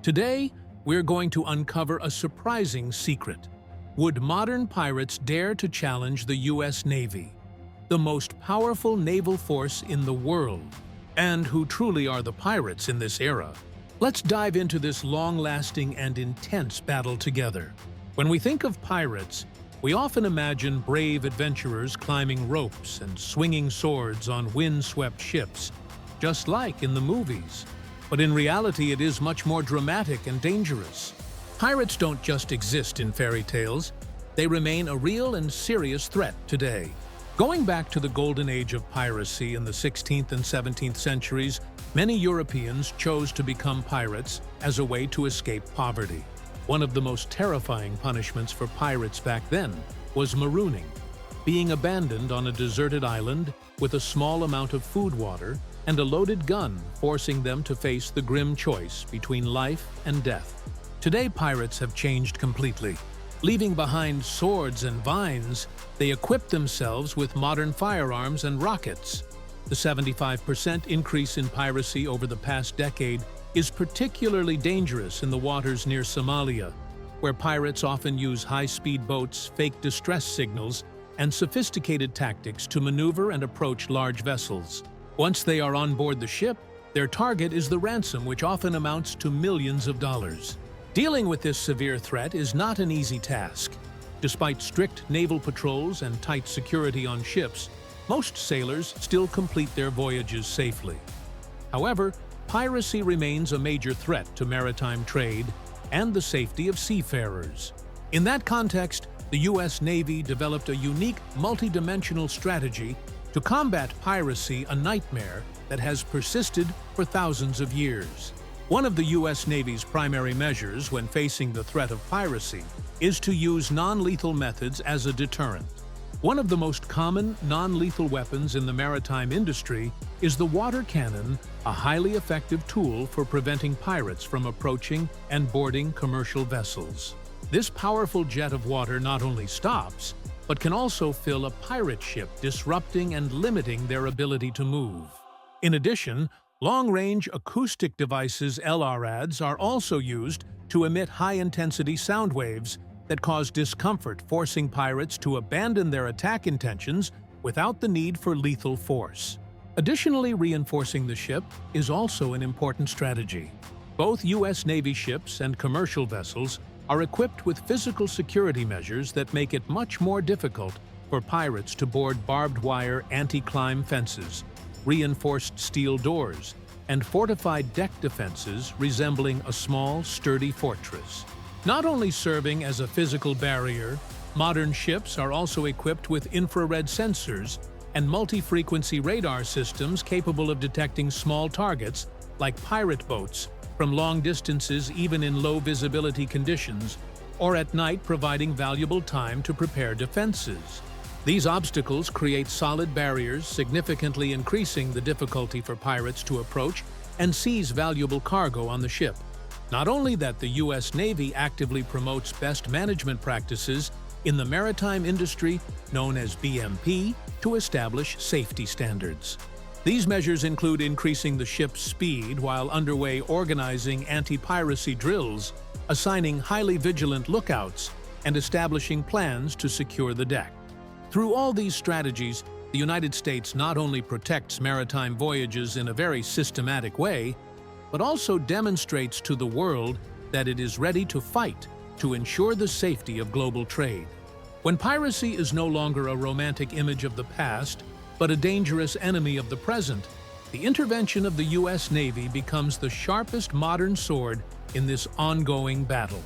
Today, we're going to uncover a surprising secret. Would modern pirates dare to challenge the U.S. Navy, the most powerful naval force in the world? And who truly are the pirates in this era? Let's dive into this long-lasting and intense battle together. When we think of pirates, we often imagine brave adventurers climbing ropes and swinging swords on wind-swept ships, just like in the movies. But in reality, it is much more dramatic and dangerous. Pirates don't just exist in fairy tales, they remain a real and serious threat today. Going back to the golden age of piracy in the 16th and 17th centuries, many Europeans chose to become pirates as a way to escape poverty. One of the most terrifying punishments for pirates back then was marooning, being abandoned on a deserted island with a small amount of food water and a loaded gun, forcing them to face the grim choice between life and death. Today, pirates have changed completely. Leaving behind swords and vines, they equip themselves with modern firearms and rockets. The 75% increase in piracy over the past decade is particularly dangerous in the waters near Somalia, where pirates often use high-speed boats, fake distress signals, and sophisticated tactics to maneuver and approach large vessels. Once they are on board the ship, their target is the ransom, which often amounts to millions of dollars. Dealing with this severe threat is not an easy task. Despite strict naval patrols and tight security on ships, most sailors still complete their voyages safely. However, piracy remains a major threat to maritime trade and the safety of seafarers. In that context, the U.S. Navy developed a unique, multi-dimensional strategy to combat piracy, a nightmare that has persisted for thousands of years. One of the U.S. Navy's primary measures when facing the threat of piracy is to use non-lethal methods as a deterrent. One of the most common non-lethal weapons in the maritime industry is the water cannon, a highly effective tool for preventing pirates from approaching and boarding commercial vessels. This powerful jet of water not only stops, but can also fill a pirate ship, disrupting and limiting their ability to move. In addition, long-range acoustic devices (LRADs) are also used to emit high-intensity sound waves that cause discomfort, forcing pirates to abandon their attack intentions without the need for lethal force. Additionally, reinforcing the ship is also an important strategy. Both U.S. Navy ships and commercial vessels are equipped with physical security measures that make it much more difficult for pirates to board barbed wire anti-climb fences, reinforced steel doors, and fortified deck defenses resembling a small, sturdy fortress. Not only serving as a physical barrier, modern ships are also equipped with infrared sensors and multi-frequency radar systems capable of detecting small targets like pirate boats from long distances, even in low-visibility conditions, or at night, providing valuable time to prepare defenses. These obstacles create solid barriers, significantly increasing the difficulty for pirates to approach and seize valuable cargo on the ship. Not only that, the U.S. Navy actively promotes best management practices in the maritime industry, known as BMP, to establish safety standards. These measures include increasing the ship's speed while underway, organizing anti-piracy drills, assigning highly vigilant lookouts, and establishing plans to secure the deck. Through all these strategies, the United States not only protects maritime voyages in a very systematic way, but also demonstrates to the world that it is ready to fight to ensure the safety of global trade. When piracy is no longer a romantic image of the past, but a dangerous enemy of the present, the intervention of the U.S. Navy becomes the sharpest modern sword in this ongoing battle.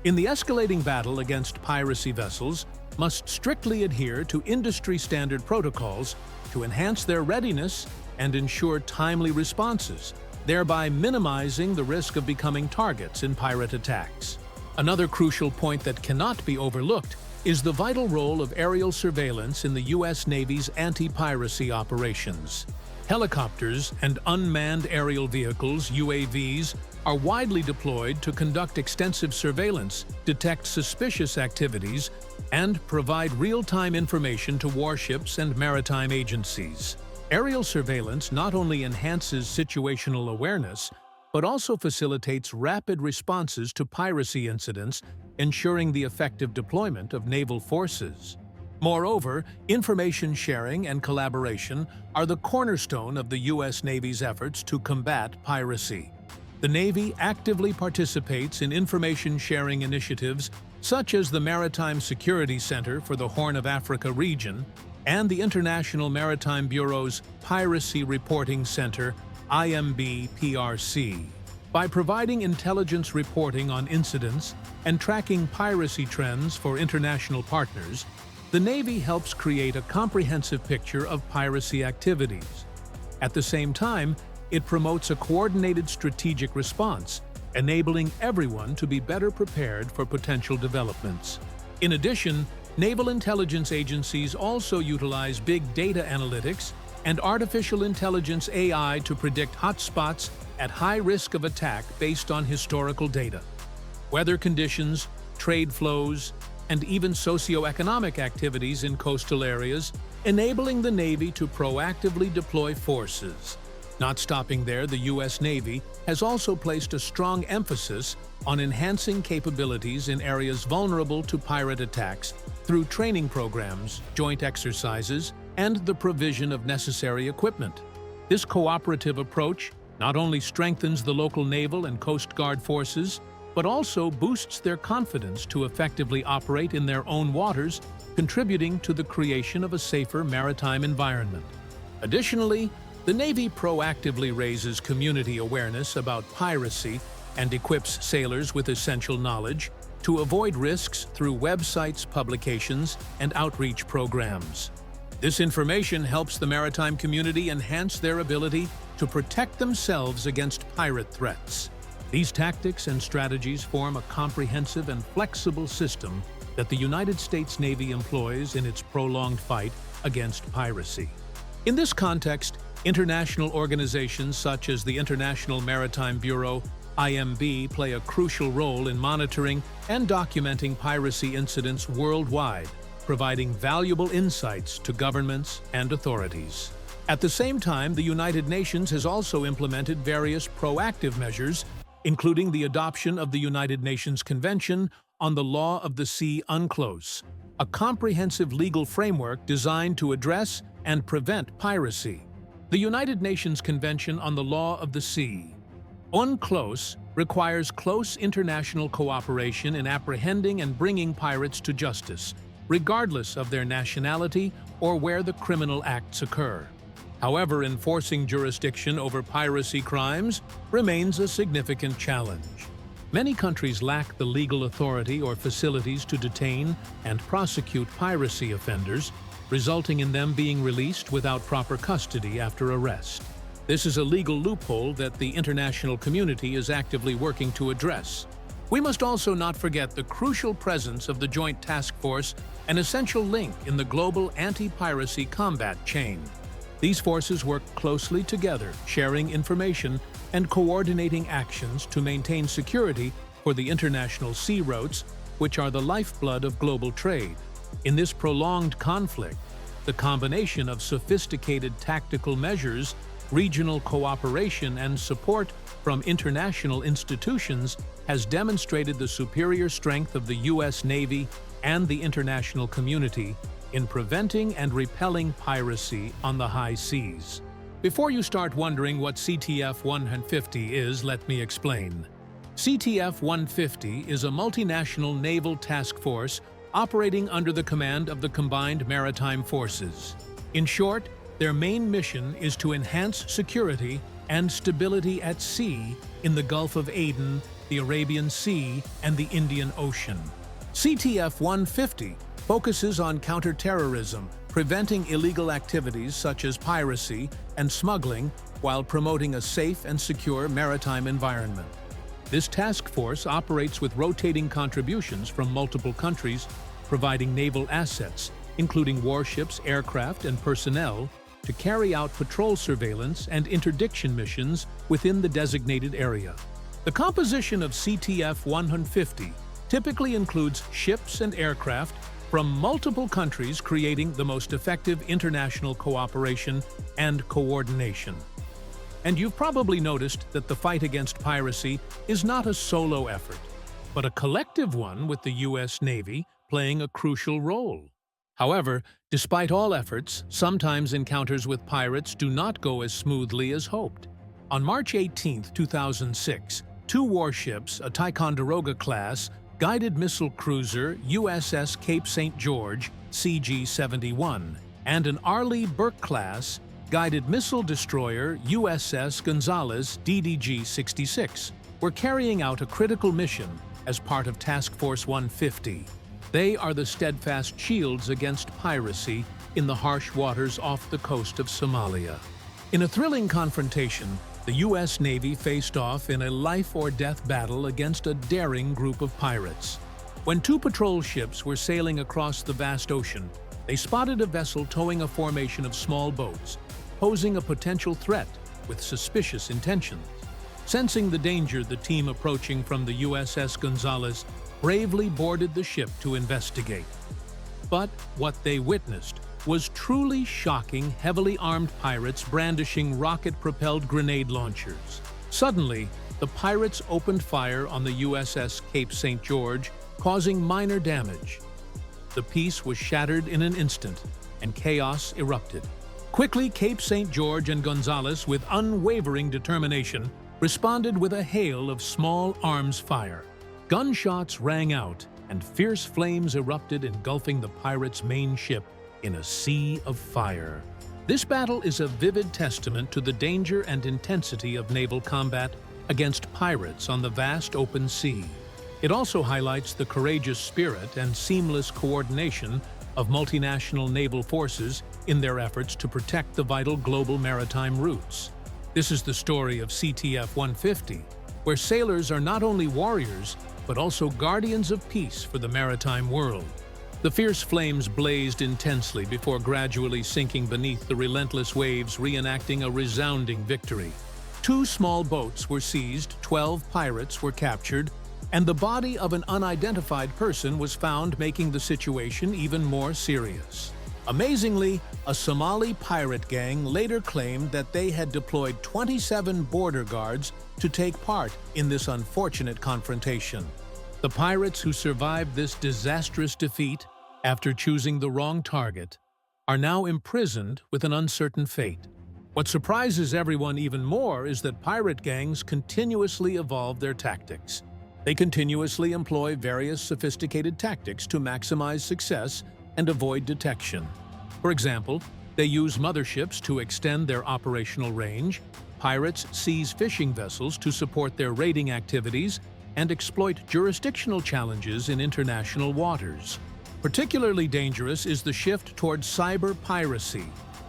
In the escalating battle against piracy, vessels must strictly adhere to industry-standard protocols to enhance their readiness and ensure timely responses, thereby minimizing the risk of becoming targets in pirate attacks. Another crucial point that cannot be overlooked is the vital role of aerial surveillance in the U.S. Navy's anti-piracy operations. Helicopters and unmanned aerial vehicles, UAVs, are widely deployed to conduct extensive surveillance, detect suspicious activities, and provide real-time information to warships and maritime agencies. Aerial surveillance not only enhances situational awareness, but also facilitates rapid responses to piracy incidents, ensuring the effective deployment of naval forces. Moreover, information sharing and collaboration are the cornerstone of the U.S. Navy's efforts to combat piracy. The Navy actively participates in information sharing initiatives such as the Maritime Security Center for the Horn of Africa region and the International Maritime Bureau's Piracy Reporting Center, IMB-PRC. By providing intelligence reporting on incidents and tracking piracy trends for international partners, the Navy helps create a comprehensive picture of piracy activities. At the same time, it promotes a coordinated strategic response, enabling everyone to be better prepared for potential developments. In addition, naval intelligence agencies also utilize big data analytics and artificial intelligence AI to predict hotspots at high risk of attack based on historical data. Weather conditions, trade flows, and even socioeconomic activities in coastal areas, enabling the Navy to proactively deploy forces. Not stopping there, the U.S. Navy has also placed a strong emphasis on enhancing capabilities in areas vulnerable to pirate attacks through training programs, joint exercises, and the provision of necessary equipment. This cooperative approach not only strengthens the local naval and Coast Guard forces, but also boosts their confidence to effectively operate in their own waters, contributing to the creation of a safer maritime environment. Additionally, the Navy proactively raises community awareness about piracy and equips sailors with essential knowledge to avoid risks through websites, publications, and outreach programs. This information helps the maritime community enhance their ability to protect themselves against pirate threats. These tactics and strategies form a comprehensive and flexible system that the United States Navy employs in its prolonged fight against piracy. In this context, international organizations such as the International Maritime Bureau, IMB, play a crucial role in monitoring and documenting piracy incidents worldwide, providing valuable insights to governments and authorities. At the same time, the United Nations has also implemented various proactive measures, including the adoption of the United Nations Convention on the Law of the Sea UNCLOS, a comprehensive legal framework designed to address and prevent piracy. The United Nations Convention on the Law of the Sea, UNCLOS, requires close international cooperation in apprehending and bringing pirates to justice, regardless of their nationality or where the criminal acts occur. However, enforcing jurisdiction over piracy crimes remains a significant challenge. Many countries lack the legal authority or facilities to detain and prosecute piracy offenders, resulting in them being released without proper custody after arrest. This is a legal loophole that the international community is actively working to address. We must also not forget the crucial presence of the Joint Task Force, an essential link in the global anti-piracy combat chain. These forces work closely together, sharing information and coordinating actions to maintain security for the international sea routes, which are the lifeblood of global trade. In this prolonged conflict, the combination of sophisticated tactical measures, regional cooperation, and support from international institutions has demonstrated the superior strength of the U.S. Navy and the international community in preventing and repelling piracy on the high seas. Before you start wondering what CTF-150 is, let me explain. CTF-150 is a multinational naval task force operating under the command of the Combined Maritime Forces. In short, their main mission is to enhance security and stability at sea in the Gulf of Aden, the Arabian Sea, and the Indian Ocean. CTF-150 focuses on counterterrorism, preventing illegal activities such as piracy and smuggling while promoting a safe and secure maritime environment. This task force operates with rotating contributions from multiple countries, providing naval assets, including warships, aircraft, and personnel, to carry out patrol surveillance and interdiction missions within the designated area. The composition of CTF-150 typically includes ships and aircraft from multiple countries, creating the most effective international cooperation and coordination. And you've probably noticed that the fight against piracy is not a solo effort, but a collective one with the U.S. Navy playing a crucial role. However, despite all efforts, sometimes encounters with pirates do not go as smoothly as hoped. On March 18, 2006, two warships, a Ticonderoga-class guided missile cruiser USS Cape St. George CG-71 and an Arleigh Burke-class guided missile destroyer USS Gonzales DDG-66 were carrying out a critical mission as part of Task Force 150. They are the steadfast shields against piracy in the harsh waters off the coast of Somalia. In a thrilling confrontation, the U.S. Navy faced off in a life-or-death battle against a daring group of pirates. When two patrol ships were sailing across the vast ocean, they spotted a vessel towing a formation of small boats, posing a potential threat with suspicious intentions. Sensing the danger, the team approaching from the USS Gonzales bravely boarded the ship to investigate. But what they witnessed was truly shocking, heavily armed pirates brandishing rocket-propelled grenade launchers. Suddenly, the pirates opened fire on the USS Cape St. George, causing minor damage. The peace was shattered in an instant, and chaos erupted. Quickly, Cape St. George and Gonzales, with unwavering determination, responded with a hail of small arms fire. Gunshots rang out, and fierce flames erupted, engulfing the pirates' main ship in a sea of fire. This battle is a vivid testament to the danger and intensity of naval combat against pirates on the vast open sea. It also highlights the courageous spirit and seamless coordination of multinational naval forces in their efforts to protect the vital global maritime routes. This is the story of CTF 150, where sailors are not only warriors, but also guardians of peace for the maritime world. The fierce flames blazed intensely before gradually sinking beneath the relentless waves, reenacting a resounding victory. Two small boats were seized, 12 pirates were captured, and the body of an unidentified person was found, making the situation even more serious. Amazingly, a Somali pirate gang later claimed that they had deployed 27 border guards to take part in this unfortunate confrontation. The pirates who survived this disastrous defeat, after choosing the wrong target, are now imprisoned with an uncertain fate. What surprises everyone even more is that pirate gangs continuously evolve their tactics. They continuously employ various sophisticated tactics to maximize success and avoid detection. For example, they use motherships to extend their operational range, pirates seize fishing vessels to support their raiding activities, and exploit jurisdictional challenges in international waters. Particularly dangerous is the shift towards cyber piracy,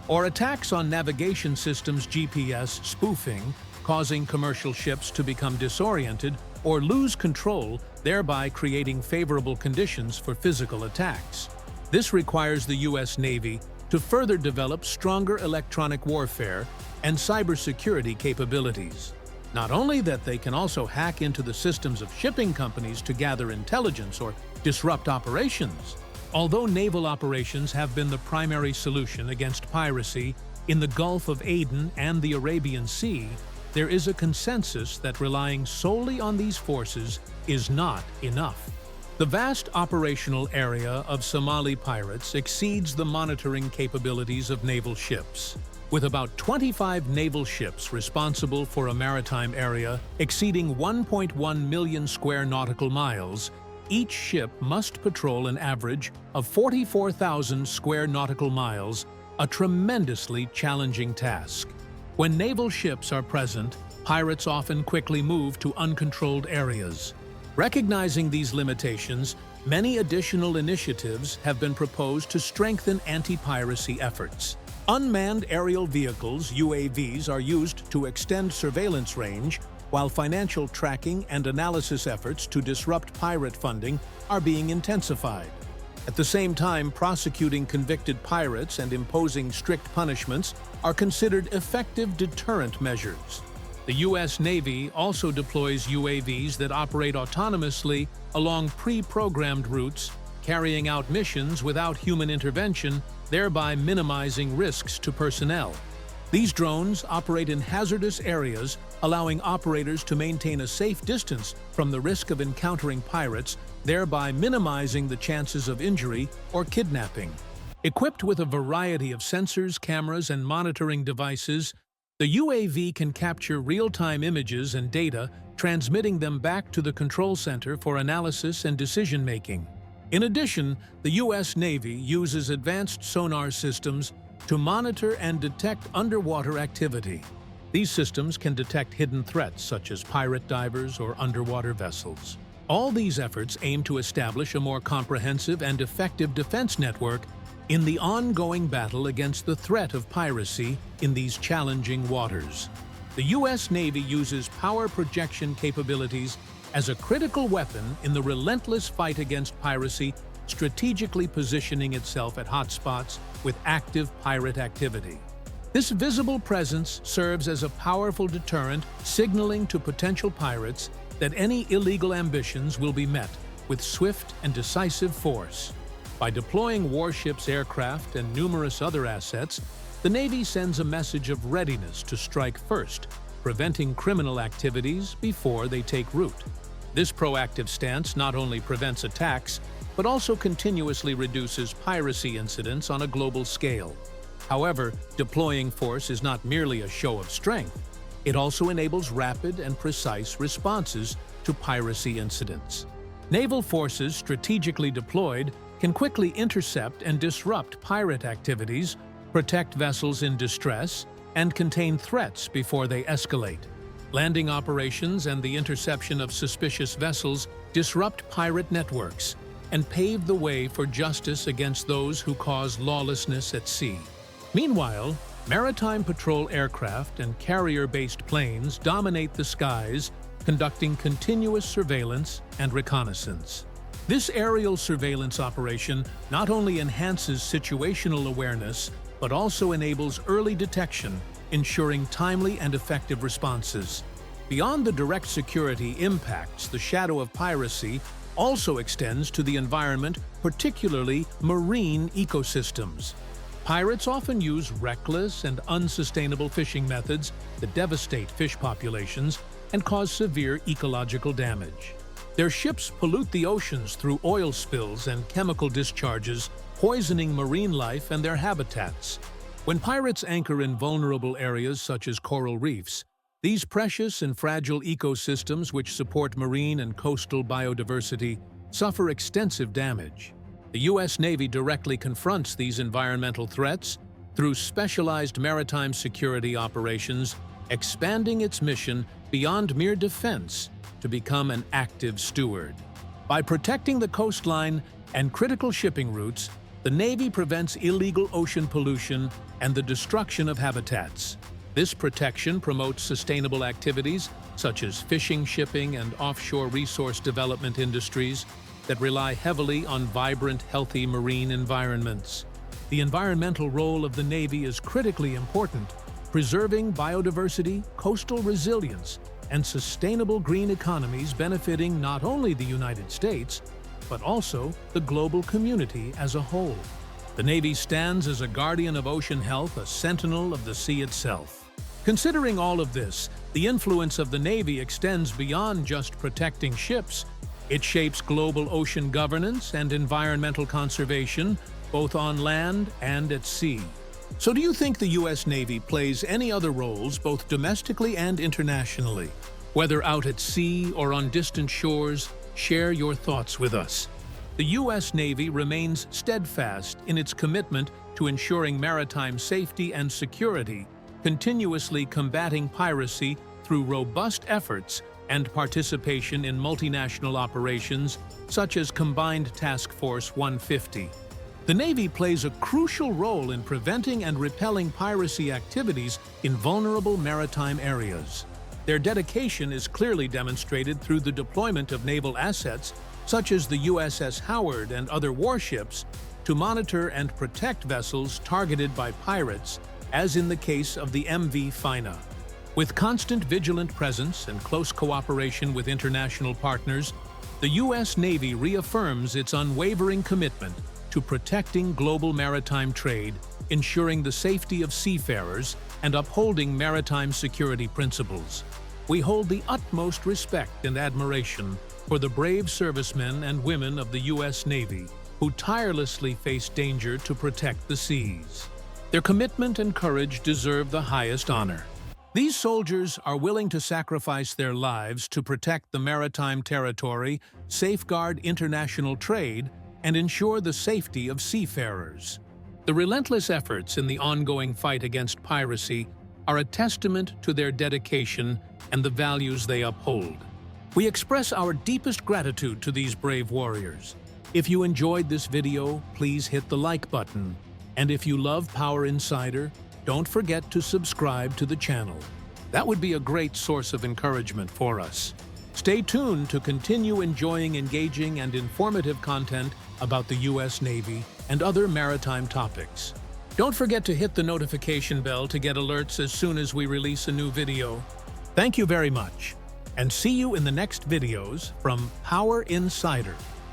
or attacks on navigation systems GPS spoofing, causing commercial ships to become disoriented or lose control, thereby creating favorable conditions for physical attacks. This requires the U.S. Navy to further develop stronger electronic warfare and cybersecurity capabilities. Not only that, they can also hack into the systems of shipping companies to gather intelligence or disrupt operations. Although naval operations have been the primary solution against piracy in the Gulf of Aden and the Arabian Sea, there is a consensus that relying solely on these forces is not enough. The vast operational area of Somali pirates exceeds the monitoring capabilities of naval ships. With about 25 naval ships responsible for a maritime area exceeding 1.1 million square nautical miles, each ship must patrol an average of 44,000 square nautical miles, a tremendously challenging task. When naval ships are present, pirates often quickly move to uncontrolled areas. Recognizing these limitations, many additional initiatives have been proposed to strengthen anti-piracy efforts. Unmanned aerial vehicles, UAVs, are used to extend surveillance range, while financial tracking and analysis efforts to disrupt pirate funding are being intensified. At the same time, prosecuting convicted pirates and imposing strict punishments are considered effective deterrent measures. The U.S. Navy also deploys UAVs that operate autonomously along pre-programmed routes, carrying out missions without human intervention, thereby minimizing risks to personnel. These drones operate in hazardous areas, allowing operators to maintain a safe distance from the risk of encountering pirates, thereby minimizing the chances of injury or kidnapping. Equipped with a variety of sensors, cameras, and monitoring devices, the UAV can capture real-time images and data, transmitting them back to the control center for analysis and decision-making. In addition, the U.S. Navy uses advanced sonar systems to monitor and detect underwater activity. These systems can detect hidden threats such as pirate divers or underwater vessels. All these efforts aim to establish a more comprehensive and effective defense network in the ongoing battle against the threat of piracy in these challenging waters. The U.S. Navy uses power projection capabilities as a critical weapon in the relentless fight against piracy, strategically positioning itself at hotspots with active pirate activity. This visible presence serves as a powerful deterrent, signaling to potential pirates that any illegal ambitions will be met with swift and decisive force. By deploying warships, aircraft, and numerous other assets, the Navy sends a message of readiness to strike first, preventing criminal activities before they take root. This proactive stance not only prevents attacks, but also continuously reduces piracy incidents on a global scale. However, deploying force is not merely a show of strength. It also enables rapid and precise responses to piracy incidents. Naval forces strategically deployed can quickly intercept and disrupt pirate activities, protect vessels in distress, and contain threats before they escalate. Landing operations and the interception of suspicious vessels disrupt pirate networks and pave the way for justice against those who cause lawlessness at sea. Meanwhile, maritime patrol aircraft and carrier-based planes dominate the skies, conducting continuous surveillance and reconnaissance. This aerial surveillance operation not only enhances situational awareness, but also enables early detection, ensuring timely and effective responses. Beyond the direct security impacts, the shadow of piracy also extends to the environment, particularly marine ecosystems. Pirates often use reckless and unsustainable fishing methods that devastate fish populations and cause severe ecological damage. Their ships pollute the oceans through oil spills and chemical discharges, poisoning marine life and their habitats. When pirates anchor in vulnerable areas such as coral reefs, these precious and fragile ecosystems which support marine and coastal biodiversity suffer extensive damage. The U.S. Navy directly confronts these environmental threats through specialized maritime security operations, expanding its mission beyond mere defense to become an active steward. By protecting the coastline and critical shipping routes, the Navy prevents illegal ocean pollution and the destruction of habitats. This protection promotes sustainable activities such as fishing, shipping, and offshore resource development industries that rely heavily on vibrant, healthy marine environments. The environmental role of the Navy is critically important, preserving biodiversity, coastal resilience, and sustainable green economies benefiting not only the United States, but also the global community as a whole. The Navy stands as a guardian of ocean health, a sentinel of the sea itself. Considering all of this, the influence of the Navy extends beyond just protecting ships. It shapes global ocean governance and environmental conservation, both on land and at sea. So do you think the U.S. Navy plays any other roles both domestically and internationally? Whether out at sea or on distant shores, share your thoughts with us. The U.S. Navy remains steadfast in its commitment to ensuring maritime safety and security, continuously combating piracy through robust efforts and participation in multinational operations such as Combined Task Force 150. The Navy plays a crucial role in preventing and repelling piracy activities in vulnerable maritime areas. Their dedication is clearly demonstrated through the deployment of naval assets, such as the USS Howard and other warships, to monitor and protect vessels targeted by pirates, as in the case of the MV Fina. With constant vigilant presence and close cooperation with international partners, the U.S. Navy reaffirms its unwavering commitment to protecting global maritime trade, ensuring the safety of seafarers, and upholding maritime security principles. We hold the utmost respect and admiration for the brave servicemen and women of the U.S. Navy who tirelessly face danger to protect the seas. Their commitment and courage deserve the highest honor. These soldiers are willing to sacrifice their lives to protect the maritime territory, safeguard international trade, and ensure the safety of seafarers. The relentless efforts in the ongoing fight against piracy are a testament to their dedication and the values they uphold. We express our deepest gratitude to these brave warriors. If you enjoyed this video, please hit the like button. And if you love Power Insider, don't forget to subscribe to the channel. That would be a great source of encouragement for us. Stay tuned to continue enjoying engaging and informative content about the U.S. Navy and other maritime topics. Don't forget to hit the notification bell to get alerts as soon as we release a new video. Thank you very much, and see you in the next videos from Power Insider.